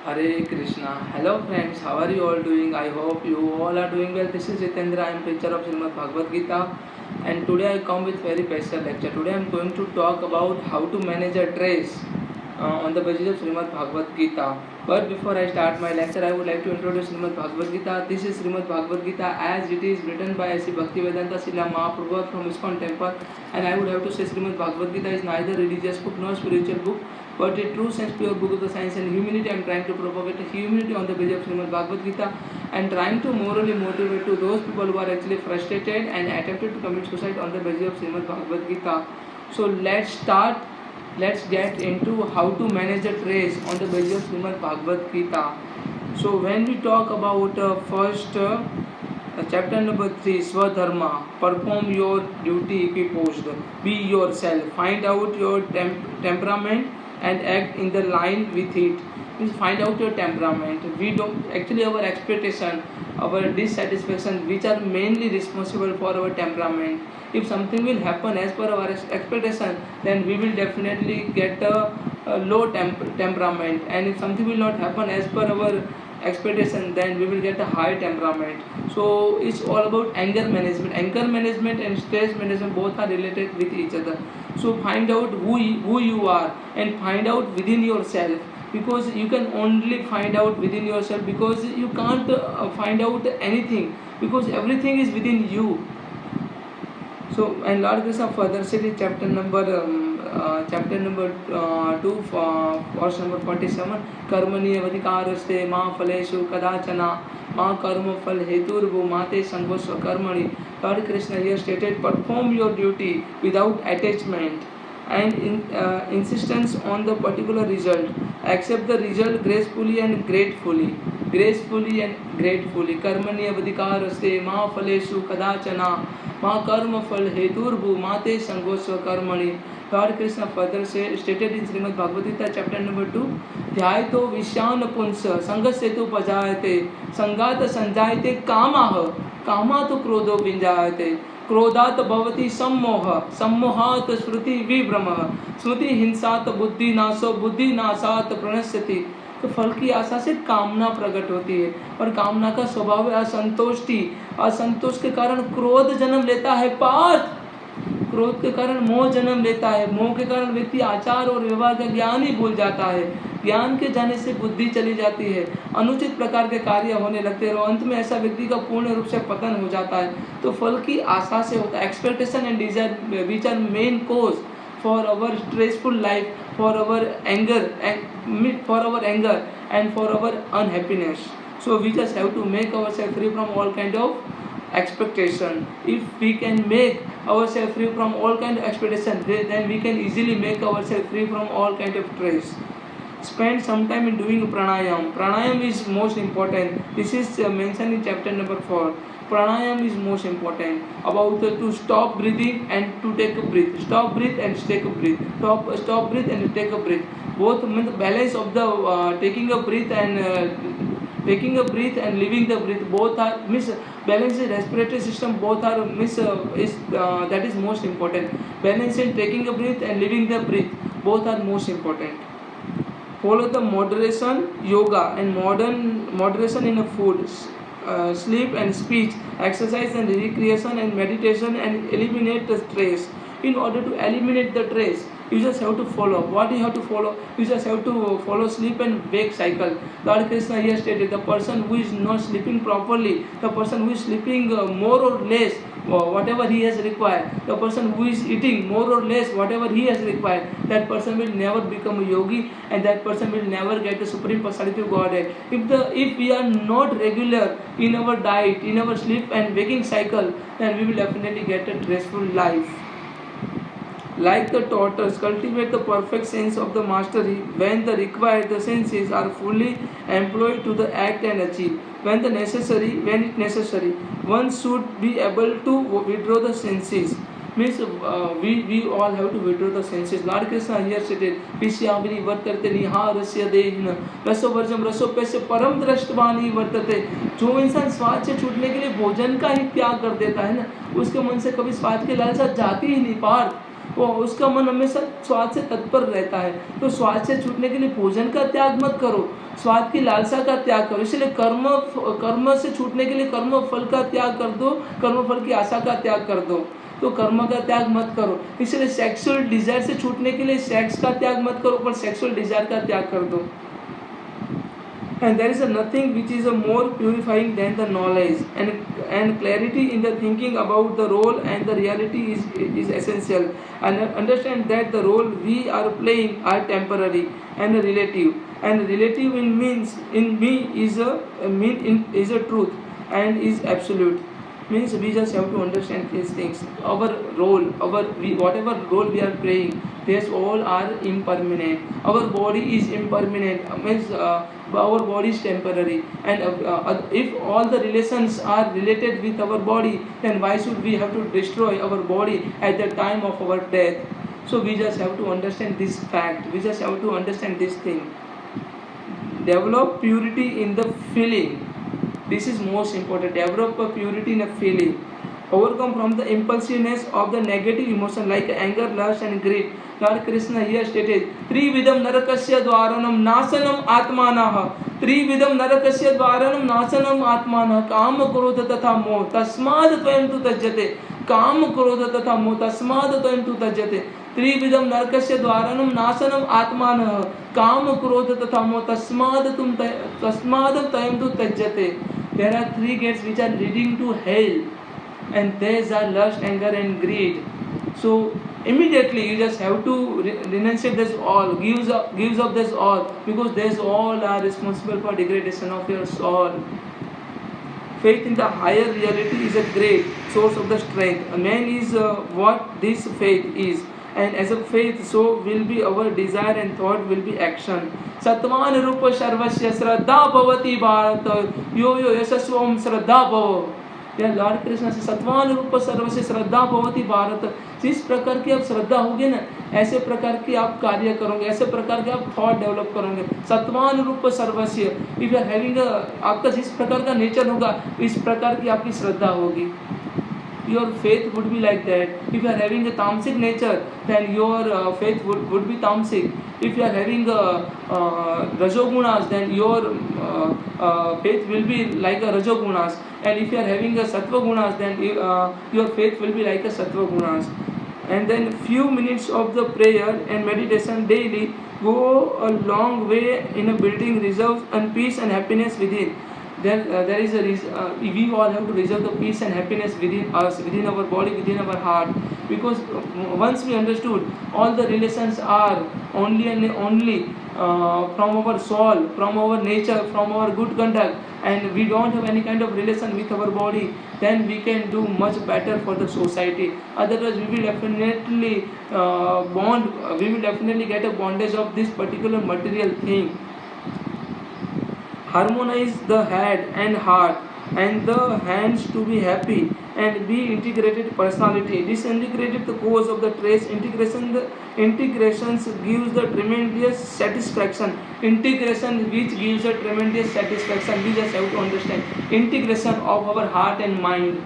Hare Krishna. Hello friends, how are you all doing? I hope you all are doing well. This is Jitendra, I am preacher of Srimad Bhagavad Gita, and today I come with very special lecture. Today I am going to talk about how to manage a trace on the basis of Srimad Bhagavad Gita. But before I start my lecture, I would like to introduce Srimad Bhagavad Gita. This is Srimad Bhagavad Gita as it is written by Sri Bhaktivedanta Srila Mahaprabhu from ISKCON temple. And I would have to say Srimad Bhagavad Gita is neither religious book nor spiritual book, but a true sense pure book of the science and humanity. I am trying to propagate humanity on the basis of Srimad Bhagavad Gita and trying to morally motivate to those people who are actually frustrated and attempted to commit suicide on the basis of Srimad Bhagavad Gita. So let's start. Let's get into how to manage a trace on the basis of Srimad Bhagavad Gita. So when we talk about first chapter number 3, Swadharma, perform your duty equiposed, be yourself, find out your temperament and act in the line with it. Means find out your temperament. We don't actually our expectation, our dissatisfaction, which are mainly responsible for our temperament. If something will happen as per our expectation, then we will definitely get a low temperament, and if something will not happen as per our expectation, then we will get a high temperament. So it's all about anger management and stress management, both are related with each other. So find out who you are and find out within yourself, because you can only find out within yourself, because you can't find out anything, because everything is within you. So, and Lord Krishna further said in chapter number 2, verse number 47, कर्मणि अधिकारस्ते मा फलेषु कदाचन मा कर्म फल हेतुर्भु माते संगोस्व कर्मणि. Lord Krishna here stated, perform your duty without attachment and insistence on the particular result. Accept the result gracefully and gratefully. कर्मणि अधिकारस्ते मा फलेषु कदाचन मा कर्म फल हेतुर्भु माते संगोस्व कर्मणि. Lord Krishna further stated in Srimad Bhagavad Gita chapter number 2, ध्यायतो विषयान पुंस संगस्येतु पजायते संगात संजायते कामः कामात् क्रोधो विंजायते क्रोधात् भवति सम्मोह सम्मोहात् स्मृति विभ्रमः स्मृति हिंसात् बुद्धि नाशो बुद्धि नाशात् प्रणश्यति. तो फल की आशा से कामना प्रकट होती है, और कामना का स्वभाव है असंतोषी. असंतोष के कारण क्रोध जन्म लेता है पार्थ. क्रोध के कारण मोह जन्म लेता है. मोह के कारण व्यक्ति आचार और व्यवहार का ज्ञान ही भूल जाता है. ज्ञान के जाने से बुद्धि चली जाती है, अनुचित प्रकार के कार्य होने लगते हैं, और अंत में ऐसा व्यक्ति का पूर्ण रूप से पतन हो जाता है. तो फल की आशा से होता है. Expectation and desire which are main cause for our stressful life, for our anger and for our unhappiness. So we just have to make ourselves free from all kind of expectation. If we can make ourselves free from all kind of expectation, then we can easily make ourselves free from all kind of stress. Spend some time in doing pranayam. Pranayam is most important. This is mentioned in chapter number 4. Pranayam is most important. About to stop breathing and to take a breath. Stop breathe and take a breath. Stop breathe and take a breath. Both mean the balance of the taking a breath and leaving the breath. Both are balance in respiratory system. Both are that is most important. Balance in taking a breath and leaving the breath. Both are most important. Follow the moderation yoga and moderation in food, sleep and speech, exercise and recreation and meditation, and eliminate the stress. In order to eliminate the stress, you just have to follow. What you have to follow? You just have to follow sleep and wake cycle. Lord Krishna here stated, the person who is not sleeping properly, the person who is sleeping more or less whatever he has required, the person who is eating more or less whatever he has required, that person will never become a yogi, and that person will never get the supreme personality of Godhead. If we are not regular in our diet, in our sleep and waking cycle, then we will definitely get a stressful life. Like the tortoise, cultivate the perfect sense of the mastery when the required the senses are fully employed to the act and achieve. When it necessary, one should be able to withdraw the senses. Means we all have to withdraw the senses. Lord Krishna here stated, Pishyamini vartate niharasya dehina rasovarjam rasopesya param drashtvani vartate. जो इंसान स्वाद से छूटने के लिए भोजन का ही त्याग कर देता है ना, उसके मन से कभी स्वाद की लालसा जाती ही नहीं पार. वो उसका मन हमेशा स्वाद से तत्पर रहता है। तो स्वाद से छूटने के लिए भोजन का त्याग मत करो, स्वाद की लालसा का त्याग करो। इसलिए कर्म से छूटने के लिए कर्म फल का त्याग कर दो, कर्म फल की आशा का त्याग कर दो। तो कर्म का त्याग मत करो। इसलिए सेक्सुअल डिजायर से छूटने के लिए सेक्स का त्याग मत करो, पर सेक्सुअल डिजायर का त्याग कर दो। And there is nothing which is more purifying than the knowledge and clarity in the thinking about the role and the reality is essential. And understand that the role we are playing are temporary and relative. And relative in me is a truth and is absolute. Means we just have to understand these things. Our role, whatever role we are playing, these all are impermanent. Our body is impermanent, means our body is temporary. And if all the relations are related with our body, then why should we have to destroy our body at the time of our death? So we just have to understand this fact, we just have to understand this thing. Develop purity in the feeling. This is most important. Develop a purity in a feeling. Overcome from the impulsiveness of the negative emotion like anger, lust and greed. Lord Krishna here stated, Trividam narakasya dvaranam nasanam atmanah. Trividam narakasya dvaranam nasanam atmanah. Kam krodha tatha moh tasmad tvayam tu tajjate. Kam krodha tatha moh tasmad tvayam tu tajjate. त्रिविधम नरकस्य द्वारणम नाशनम आत्मानः काम क्रोध तथा मोह तस्माद तयम तु त्यज्यते. There are three gates which are leading to hell, and these are lust, anger and greed. So immediately you just have to renunciate this all, gives up this all, because these all are responsible for degradation of your soul. Faith in the higher reality is a great source of the strength. A man is what this faith is. And as a faith, so will be our desire and thought will be action. Satman rupa sarvasya shraddha bhavati bharat yo yasasvam shraddha bhava. यह Lord Krishna से सत्वान रूप सर्वस्य श्रद्धा भवति भारत. जिस प्रकार की आप श्रद्धा होगी ना, ऐसे प्रकार की आप कार्य करोगे, ऐसे प्रकार के आप थॉट डेवलप करोगे. सत्वान रूप सर्वस्य, इफ यू आर हैविंग, आपका जिस प्रकार का नेचर होगा, इस प्रकार की आपकी श्रद्धा होगी. Your faith would be like that. If you are having a tamasic nature, then your faith would be tamasic. If you are having rajogunas, then your faith will be like a rajogunas. And if you are having a sattva gunas, then your faith will be like a sattva gunas. And then few minutes of the prayer and meditation daily go a long way in a building reserves and peace and happiness within. There is a we all have to reserve the peace and happiness within us, within our body, within our heart. Because once we understood all the relations are only and only from our soul, from our nature, from our good conduct, and we don't have any kind of relation with our body, then we can do much better for the society. Otherwise we will definitely we will definitely get a bondage of this particular material thing. Harmonize the head and heart and the hands to be happy and be integrated personality. Disintegrated the cause of the trace. Integrations gives the tremendous satisfaction. Integration which gives a tremendous satisfaction. We just have to understand integration of our heart and mind.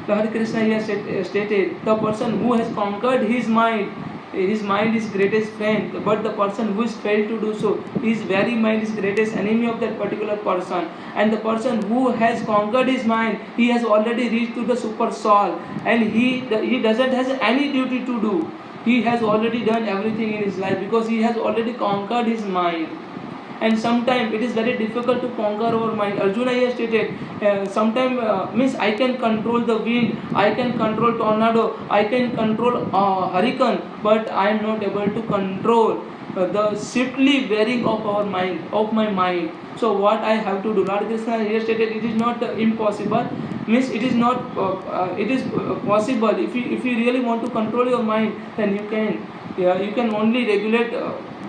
Lord Krishna here stated, the person who has conquered his mind is greatest friend, but the person who is failed to do so, his very mind is greatest enemy of that particular person. And the person who has conquered his mind, he has already reached to the super soul, and he doesn't has any duty to do. He has already done everything in his life because he has already conquered his mind. And sometimes it is very difficult to conquer our mind. Arjuna here stated, sometimes means I can control the wind, I can control tornado, I can control hurricane, but I am not able to control the swiftly wearing of my mind. So what I have to do? Lord Krishna here stated, it is not impossible. Means it is not. It is possible. If you really want to control your mind, then you can. You can only regulate.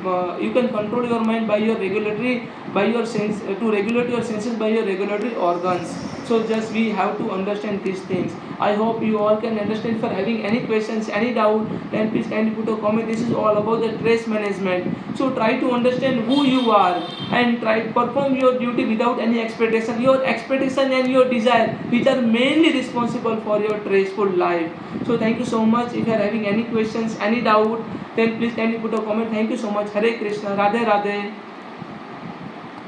You can control your mind by your sense, to regulate your senses by your regulatory organs. So just we have to understand these things. I hope you all can understand. For having any questions, any doubt, then please kindly put a comment. This is all about the stress management. So try to understand who you are and try to perform your duty without any expectation. Your expectation and your desire, which are mainly responsible for your stressful life. So thank you so much. If you are having any questions, any doubt, then please kindly put a comment. Thank you so much. Hare Krishna. Radhe Radhe.